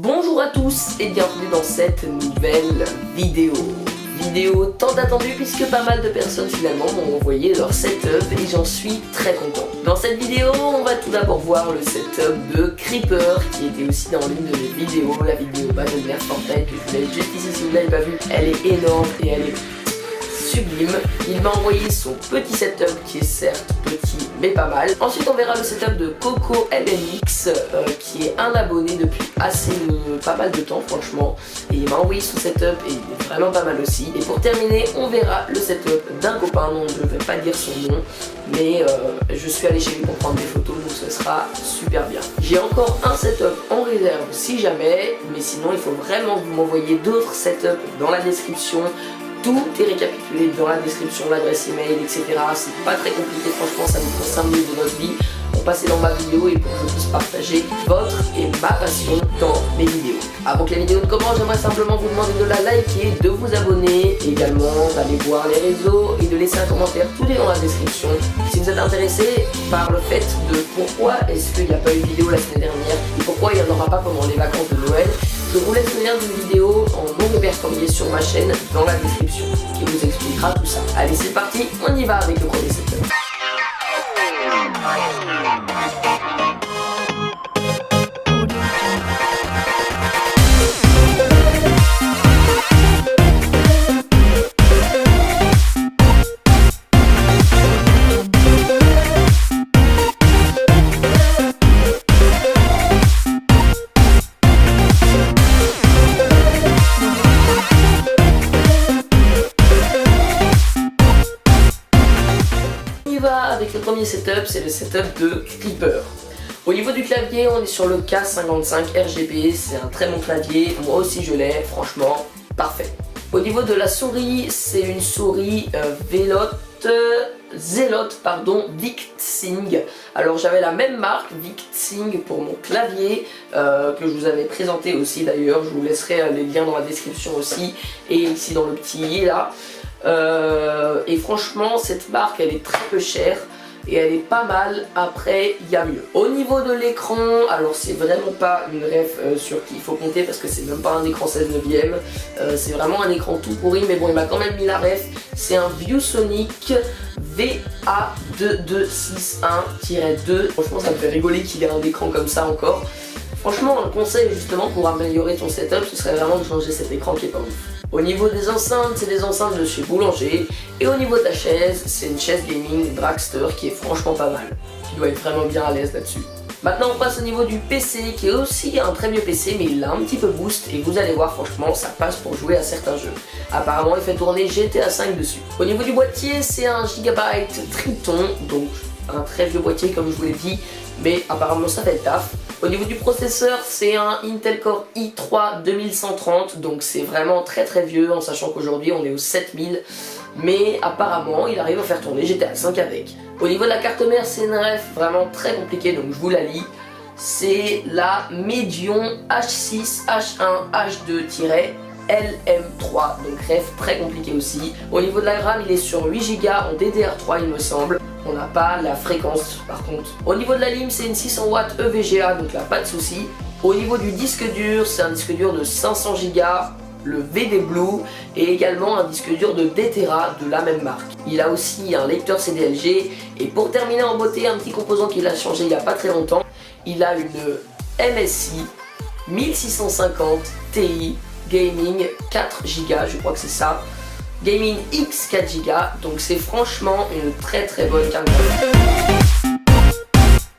Bonjour à tous et bienvenue dans cette nouvelle vidéo. Vidéo tant attendue puisque pas mal de personnes finalement m'ont envoyé leur setup et j'en suis très content. Dans cette vidéo, on va tout d'abord voir le setup de Creeper qui était aussi dans l'une de mes vidéos, la vidéo Battle Fortnite que je vous laisse juste ici si vous ne l'avez pas vue. Elle est énorme et elle est sublime. Il m'a envoyé son petit setup qui est certes petit mais pas mal. Ensuite on verra le setup de Coco LNX qui est un abonné depuis pas mal de temps franchement, et il m'a envoyé son setup et il est vraiment pas mal aussi. Et pour terminer on verra le setup d'un copain dont je ne vais pas dire son nom, mais je suis allé chez lui pour prendre des photos donc ce sera super bien. J'ai encore un setup en réserve si jamais, mais sinon il faut vraiment que vous m'envoyiez d'autres setups dans la description. Tout est récapitulé dans la description, l'adresse email, etc. C'est pas très compliqué, franchement, ça vous prend 5 minutes de votre vie pour passer dans ma vidéo et pour que je puisse partager votre et ma passion dans mes vidéos. Avant que la vidéo ne commence, j'aimerais simplement vous demander de la liker, de vous abonner, également d'aller voir les réseaux et de laisser un commentaire, tout est dans la description. Si vous êtes intéressé par le fait de pourquoi est-ce qu'il n'y a pas eu de vidéo la semaine dernière et pourquoi il n'y en aura pas pendant les vacances de Noël, je vous laisse le lien d'une vidéo en non-répertorié sur ma chaîne dans la description qui vous expliquera tout ça. Allez c'est parti, on y va avec le premier setup. Avec le premier setup, c'est le setup de Creeper. Au niveau du clavier, on est sur le K55 RGB, c'est un très bon clavier, moi aussi je l'ai, franchement, parfait. Au niveau de la souris, c'est une souris Zelote Victsing. Alors j'avais la même marque Victsing pour mon clavier que je vous avais présenté aussi d'ailleurs, je vous laisserai les liens dans la description aussi et ici dans le petit i là. Et franchement cette marque elle est très peu chère et elle est pas mal, après il y a mieux. Au niveau de l'écran, alors c'est vraiment pas une ref sur qui il faut compter parce que c'est même pas un écran 16/9, c'est vraiment un écran tout pourri, mais bon il m'a quand même mis la ref. C'est un ViewSonic VA2261-2. Franchement ça me fait rigoler qu'il ait un écran comme ça encore. Franchement un conseil justement pour améliorer ton setup, ce serait vraiment de changer cet écran qui est pas ouf. Au niveau des enceintes, c'est des enceintes de chez Boulanger. Et au niveau de ta chaise, c'est une chaise gaming Dragster qui est franchement pas mal. Tu dois être vraiment bien à l'aise là-dessus. Maintenant on passe au niveau du PC qui est aussi un très vieux PC mais il a un petit peu boost et vous allez voir franchement ça passe pour jouer à certains jeux. Apparemment il fait tourner GTA V dessus. Au niveau du boîtier c'est un Gigabyte Triton, donc un très vieux boîtier comme je vous l'ai dit, mais apparemment ça fait le taf. Au niveau du processeur, c'est un Intel Core i3 2130, donc c'est vraiment très vieux en sachant qu'aujourd'hui on est au 7000, mais apparemment il arrive à faire tourner GTA V avec. Au niveau de la carte mère, c'est une ref vraiment très compliquée, donc je vous la lis. C'est la Medion H6 H1 H2-LM3, donc ref très compliqué aussi. Au niveau de la RAM, il est sur 8 Go en DDR3 il me semble. On n'a pas la fréquence par contre. Au niveau de la lime, c'est une 600 watts EVGA, donc là pas de souci. Au niveau du disque dur, c'est un disque dur de 500 Go, le VD Blue, et également un disque dur de 2 Tera de la même marque. Il a aussi un lecteur CDLG, et pour terminer en beauté, un petit composant qu'il a changé il n'y a pas très longtemps, il a une MSI 1650 Ti Gaming 4 Go, je crois que c'est ça. Gaming X 4 Go, donc c'est franchement une très bonne carte graphique.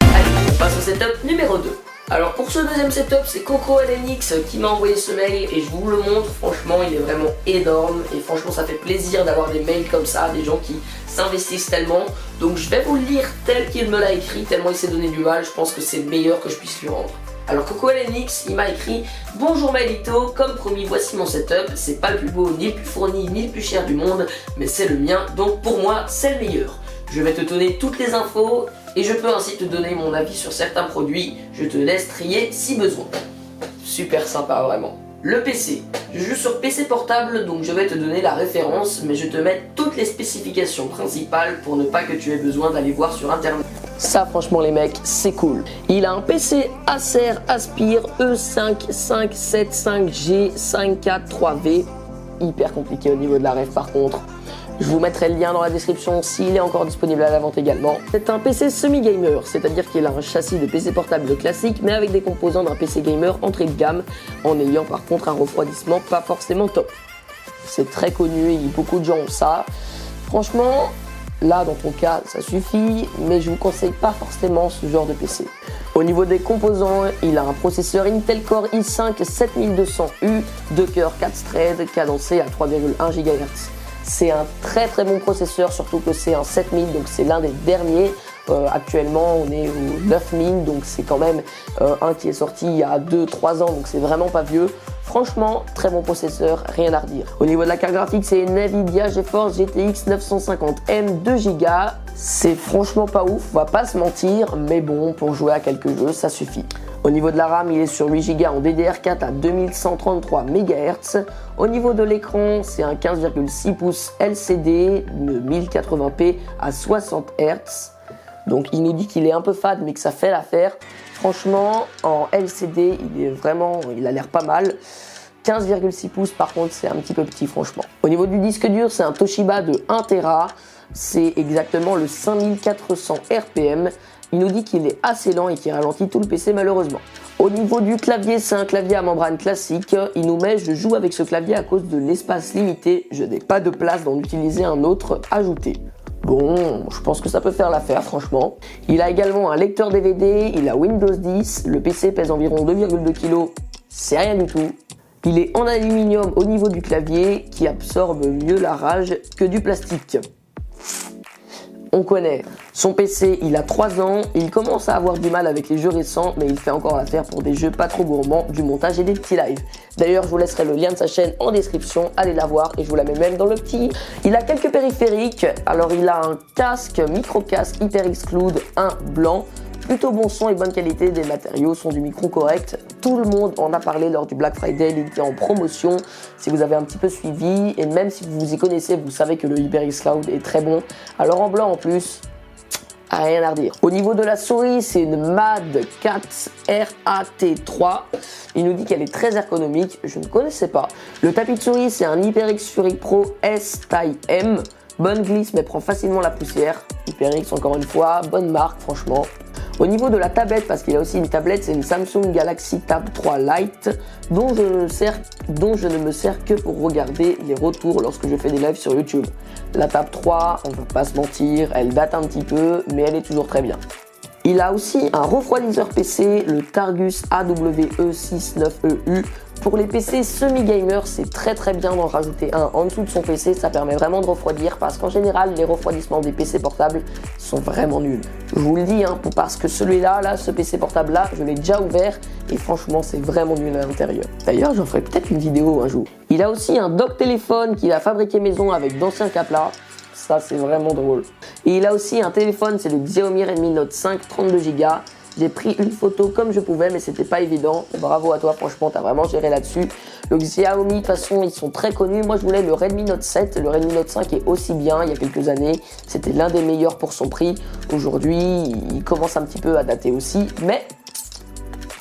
Allez, on passe au setup numéro 2. Alors pour ce deuxième setup, c'est Coco LNX qui m'a envoyé ce mail et je vous le montre, franchement il est vraiment énorme et franchement ça fait plaisir d'avoir des mails comme ça, des gens qui s'investissent tellement. Donc je vais vous le lire tel qu'il me l'a écrit, tellement il s'est donné du mal, je pense que c'est le meilleur que je puisse lui rendre. Alors Coco LNX, il m'a écrit « Bonjour Maelito, comme promis voici mon setup, c'est pas le plus beau, ni le plus fourni, ni le plus cher du monde, mais c'est le mien, donc pour moi c'est le meilleur. Je vais te donner toutes les infos et je peux ainsi te donner mon avis sur certains produits, je te laisse trier si besoin. » Super sympa vraiment. Le PC, je joue sur PC portable donc je vais te donner la référence mais je te mets toutes les spécifications principales pour ne pas que tu aies besoin d'aller voir sur internet. Ça franchement les mecs, c'est cool. Il a un PC Acer Aspire E5 575G 543V. Hyper compliqué au niveau de la ref par contre. Je vous mettrai le lien dans la description s'il est encore disponible à la vente également. C'est un PC semi-gamer, c'est-à-dire qu'il a un châssis de PC portable classique mais avec des composants d'un PC gamer entrée de gamme en ayant par contre un refroidissement pas forcément top. C'est très connu et beaucoup de gens ont ça. Franchement, là dans ton cas ça suffit mais je vous conseille pas forcément ce genre de PC. Au niveau des composants, il a un processeur Intel Core i5 7200U, 2 cœurs 4 threads cadencé à 3,1 GHz. C'est un très bon processeur, surtout que c'est un 7000, donc c'est l'un des derniers. Actuellement, on est au 9000, donc c'est quand même un qui est sorti il y a 2-3 ans, donc c'est vraiment pas vieux. Franchement, très bon processeur, rien à redire. Au niveau de la carte graphique, c'est une Nvidia GeForce GTX 950M 2Go. C'est franchement pas ouf, on va pas se mentir, mais bon, pour jouer à quelques jeux, ça suffit. Au niveau de la RAM, il est sur 8Go en DDR4 à 2133 MHz. Au niveau de l'écran, c'est un 15,6 pouces LCD de 1080p à 60 Hz. Donc il nous dit qu'il est un peu fade mais que ça fait l'affaire. Franchement, en LCD, il a l'air pas mal. 15,6 pouces par contre, c'est un petit peu petit franchement. Au niveau du disque dur, c'est un Toshiba de 1 Tera. C'est exactement le 5400 RPM. Il nous dit qu'il est assez lent et qu'il ralentit tout le PC malheureusement. Au niveau du clavier, c'est un clavier à membrane classique. Il nous met, je joue avec ce clavier à cause de l'espace limité. Je n'ai pas de place d'en utiliser un autre ajouté. Bon, je pense que ça peut faire l'affaire franchement. Il a également un lecteur DVD, il a Windows 10, le PC pèse environ 2,2 kg, c'est rien du tout. Il est en aluminium au niveau du clavier qui absorbe mieux la rage que du plastique. On connaît. Son PC, il a 3 ans, il commence à avoir du mal avec les jeux récents, mais il fait encore l'affaire pour des jeux pas trop gourmands, du montage et des petits lives. D'ailleurs, je vous laisserai le lien de sa chaîne en description, allez la voir et je vous la mets même dans le petit. Il a quelques périphériques, alors il a un casque, micro-casque HyperXclude 1 blanc, plutôt bon son et bonne qualité des matériaux, sont du micro correct. Tout le monde en a parlé lors du Black Friday, il était en promotion. Si vous avez un petit peu suivi, et même si vous vous y connaissez, vous savez que le HyperXclude est très bon. Alors en blanc en plus, rien à redire. Au niveau de la souris, c'est une MAD 4 RAT3. Il nous dit qu'elle est très ergonomique, je ne connaissais pas. Le tapis de souris, c'est un HyperX Fury Pro S taille M. Bonne glisse mais prend facilement la poussière. HyperX encore une fois, bonne marque franchement. Au niveau de la tablette, parce qu'il a aussi une tablette, c'est une Samsung Galaxy Tab 3 Lite dont je ne me sers que pour regarder les retours lorsque je fais des lives sur YouTube. La Tab 3, on ne va pas se mentir, elle date un petit peu, mais elle est toujours très bien. Il a aussi un refroidisseur PC, le Targus AWE69EU. Pour les PC semi-gamer, c'est très bien d'en rajouter un en dessous de son PC, ça permet vraiment de refroidir parce qu'en général, les refroidissements des PC portables sont vraiment nuls. Je vous le dis, parce que celui-là, ce PC portable-là, je l'ai déjà ouvert et franchement, c'est vraiment nul à l'intérieur. D'ailleurs, j'en ferai peut-être une vidéo un jour. Il a aussi un dock téléphone qu'il a fabriqué maison avec d'anciens caplas. Ça, c'est vraiment drôle. Et il a aussi un téléphone, c'est le Xiaomi Redmi Note 5 32Go. J'ai pris une photo comme je pouvais, mais c'était pas évident. Bravo à toi, franchement, t'as vraiment géré là-dessus. Le Xiaomi, de toute façon, ils sont très connus. Moi, je voulais le Redmi Note 7. Le Redmi Note 5 est aussi bien. Il y a quelques années, c'était l'un des meilleurs pour son prix. Aujourd'hui, il commence un petit peu à dater aussi, mais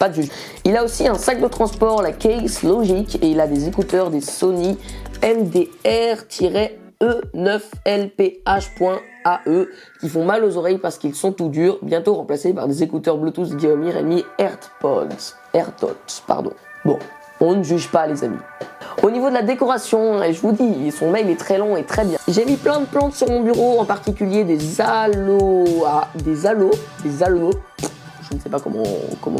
pas de juge. Il a aussi un sac de transport, la Case Logic, et il a des écouteurs des Sony MDR-E9LPH.AE qui font mal aux oreilles parce qu'ils sont tout durs, bientôt remplacés par des écouteurs Bluetooth Xiaomi Redmi AirDots. Bon, on ne juge pas les amis. Au niveau de la décoration, et je vous dis, son mail est très long et très bien. J'ai mis plein de plantes sur mon bureau, en particulier des aloes, je ne sais pas comment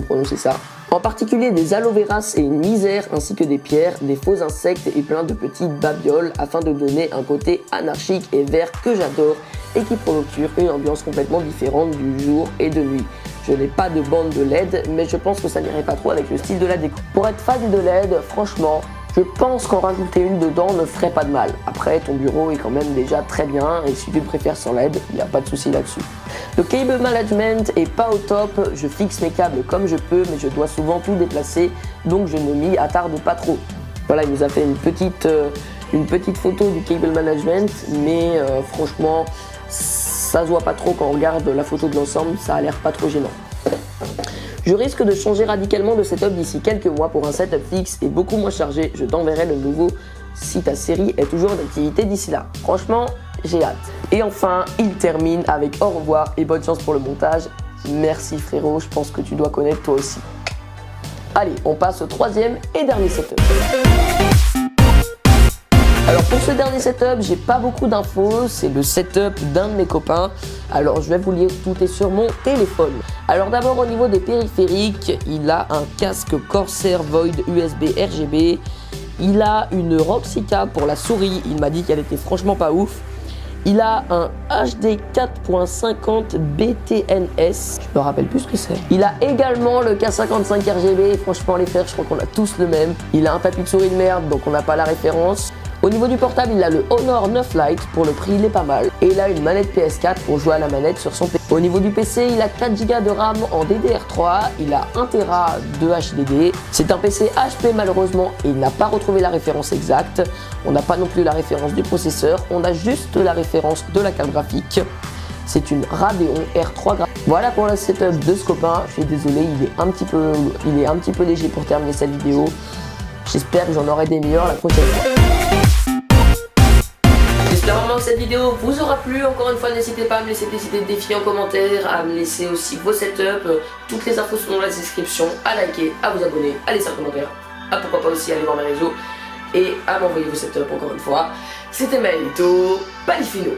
prononcer ça. En particulier des aloe veras et une misère, ainsi que des pierres, des faux insectes et plein de petites babioles afin de donner un côté anarchique et vert que j'adore et qui procure une ambiance complètement différente du jour et de nuit. Je n'ai pas de bande de LED, mais je pense que ça n'irait pas trop avec le style de la déco. Pour être fan de LED, franchement, je pense qu'en rajouter une dedans ne ferait pas de mal. Après, ton bureau est quand même déjà très bien et si tu le préfères sans LED, il n'y a pas de souci là-dessus. Le cable management est pas au top, je fixe mes câbles comme je peux, mais je dois souvent tout déplacer, donc je ne m'y attarde pas trop. Voilà, il nous a fait une petite photo du cable management, mais franchement, ça se voit pas trop quand on regarde la photo de l'ensemble, ça a l'air pas trop gênant. Je risque de changer radicalement de setup d'ici quelques mois pour un setup fixe et beaucoup moins chargé. Je t'enverrai le nouveau si ta série est toujours d'activité d'ici là. Franchement, j'ai hâte. Et enfin, il termine avec au revoir et bonne chance pour le montage. Merci frérot, je pense que tu dois connaître toi aussi. Allez, on passe au troisième et dernier setup. Alors pour ce dernier setup, j'ai pas beaucoup d'infos, c'est le setup d'un de mes copains. Alors je vais vous lire, tout est sur mon téléphone. Alors d'abord au niveau des périphériques, il a un casque Corsair Void USB RGB. Il a une Roxica pour la souris, il m'a dit qu'elle était franchement pas ouf. Il a un HD 4.50 BTNS, je me rappelle plus ce que c'est. Il a également le K55 RGB, franchement les frères, je crois qu'on a tous le même. Il a un tapis de souris de merde, donc on n'a pas la référence. Au niveau du portable, il a le Honor 9 Lite, pour le prix il est pas mal. Et il a une manette PS4 pour jouer à la manette sur son PC. Au niveau du PC, il a 4 Go de RAM en DDR3, il a 1 Tera de HDD. C'est un PC HP malheureusement et il n'a pas retrouvé la référence exacte. On n'a pas non plus la référence du processeur, on a juste la référence de la carte graphique. C'est une Radeon R3 graphique. Voilà pour le setup de ce copain. Je suis désolé, il est un petit peu léger pour terminer cette vidéo. J'espère que j'en aurai des meilleurs la prochaine fois. J'espère vraiment que cette vidéo vous aura plu. Encore une fois, n'hésitez pas à me laisser des défis en commentaire, à me laisser aussi vos setups. Toutes les infos sont dans la description. À liker, à vous abonner, à laisser un commentaire. À pourquoi pas aussi aller voir mes réseaux et à m'envoyer vos setups encore une fois. C'était Maelito Palifino.